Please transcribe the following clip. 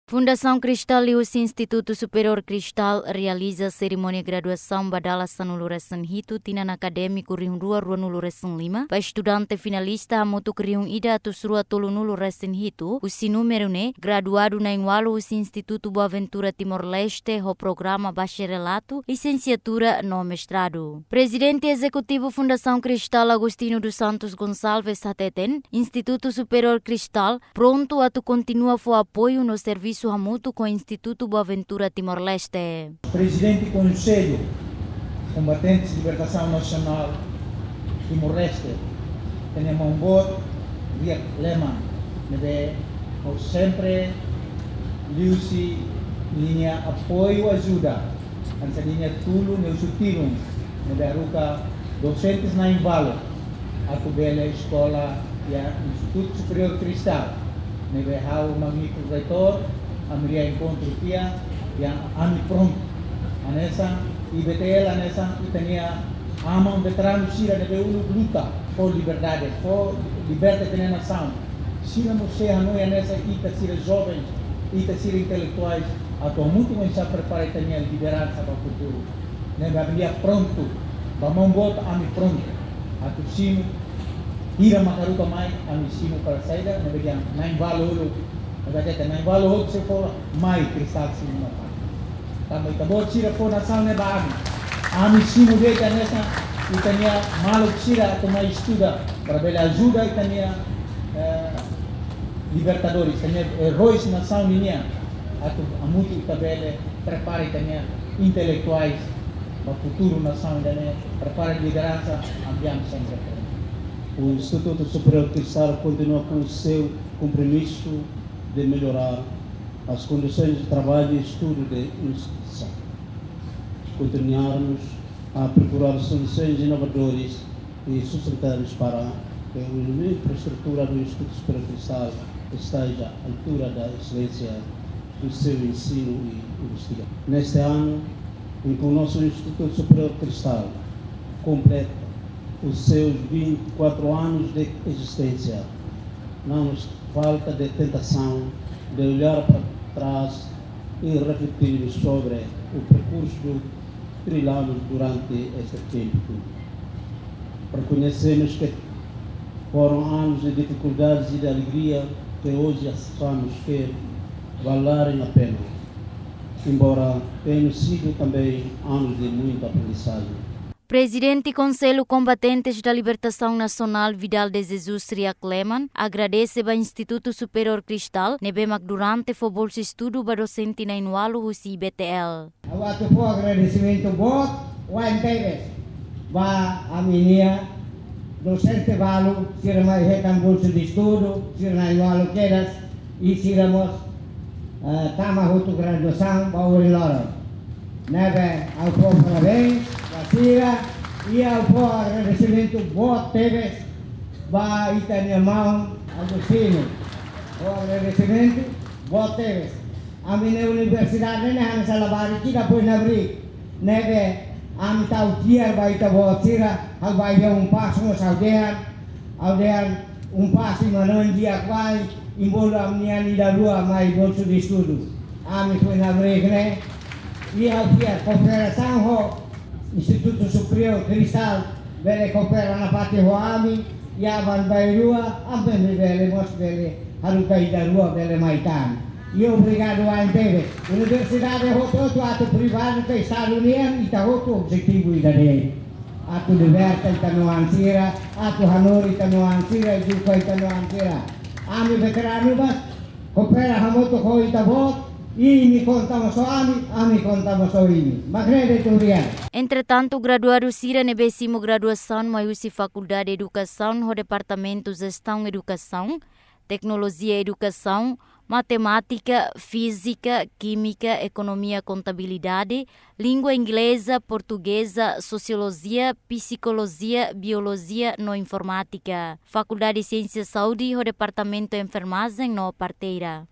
Fundação Cristal e o Instituto Superior Cristal realiza cerimônia graduação badala sanulu recém hito tinan acadêmico riun 2 rua nulu recém 5 para estudante finalista hamutu riun ida atus rua tolu nulu recém hito o número ne graduado na inwalu o Institutu Boaventura Timor-Leste ho programa bacharelato licenciatura no mestrado. Presidente Executivo Fundação Cristal Agostinho dos Santos Gonçalves Hateten, Instituto Superior Cristal pronto a continuar o apoio no serviço mútuo com o Institutu Boaventura Timor-Leste. Presidente do Conselho Combatentes de Libertação Nacional Timor-Leste, temos um bom lema, ou sempre liusi linha apoio ajuda, essa linha tulo no sutilum, ruka docentes na invalo, a bela escola e o Instituto Superior Cristal, há um magnífico reitor. A Maria encontro dia yang ami pronto anessa IBTL anessa itania amam veterano sira de luta por liberdade da nação sira no se hanoi anessa ita sira jovens ita sira intelectuais atau muito mais já prepara itania liderança para o futuro né pronto vamos botar ami pronto atu sino ira makaruka mai ami sino para saída né bem nem valor Nagkakita na ibalo se for may Cristal sino pa. Tamo itabot sira po na sal ne ba ami sino deta nessa itania malok sira to may estuda para bela ajuda itania libertadores itania heróis na sal niya ato amuto itabele prepara itania intelectuais para futuro na sal itania prepara liderança ambiente sempre. O Instituto Superior Cristal continua com o seu compromisso de melhorar as condições de trabalho e estudo da instituição. Continuarmos a procurar soluções inovadoras e sustentáveis para que a infraestrutura do Instituto Superior Cristal esteja à altura da excelência do seu ensino e investigação. Neste ano, em que o nosso Instituto Superior Cristal completa os seus 24 anos de existência, não nos falta de tentação de olhar para trás e refletir sobre o percurso que trilhamos durante este tempo. Reconhecemos que foram anos de dificuldades e de alegria que hoje achamos que valem a pena, embora tenham sido também anos de muita aprendizagem. Presidente Conselho Combatentes da Libertação Nacional Vidal de Jesus Riak Leman agradece ao Instituto Superior Cristal nebemak durante o bolsa estudo para docente na inualo o IBTL. Ato po agradecimento bot Juan Teves ba aminia docente valo sira mai hetan bolsa de estudo sira na inualo quedas e siramos tama hutu graduação ba uri loro. Nebe ao povo parabéns Sira, ia o agradecimento bot Teves ba itania mão Agostinho. O agradecimento bot Teves. A minha universidade ne han salabari kita pun nabri. Nebe am tau tiar ba ita bot sira hal ba ia passo no saudean. Aldean passo manon dia quai imbolo amnia ni da rua mai bolso de estudo. Ami pun nabri ne. Ia o cooperação ho Instituto Superior Cristal vele coopera na parte hoami ia van bairua amben vele mos vele harukai da rua vele maitan. E obrigado a Teves. Universidade hoto ato privado que Estado União ita hoto objetivo ida de. Ato liberta ita no ansira, ato hanori ita no ansira, juka ita no ansira. Ami veterano bas coopera hamoto ko ita bot. Ini contamos só ami contamos só ini. Magrede Turian. Entretanto, graduado Sira nebesimo graduação maiusi Faculdade de Educação no Departamento Gestão e Educação, Tecnologia e Educação, Matemática, Física, Química, Economia, Contabilidade, Língua Inglesa, Portuguesa, Sociologia, Psicologia, Biologia no Informática. Faculdade de Ciências de Saúde no Departamento de Enfermagem no Parteira.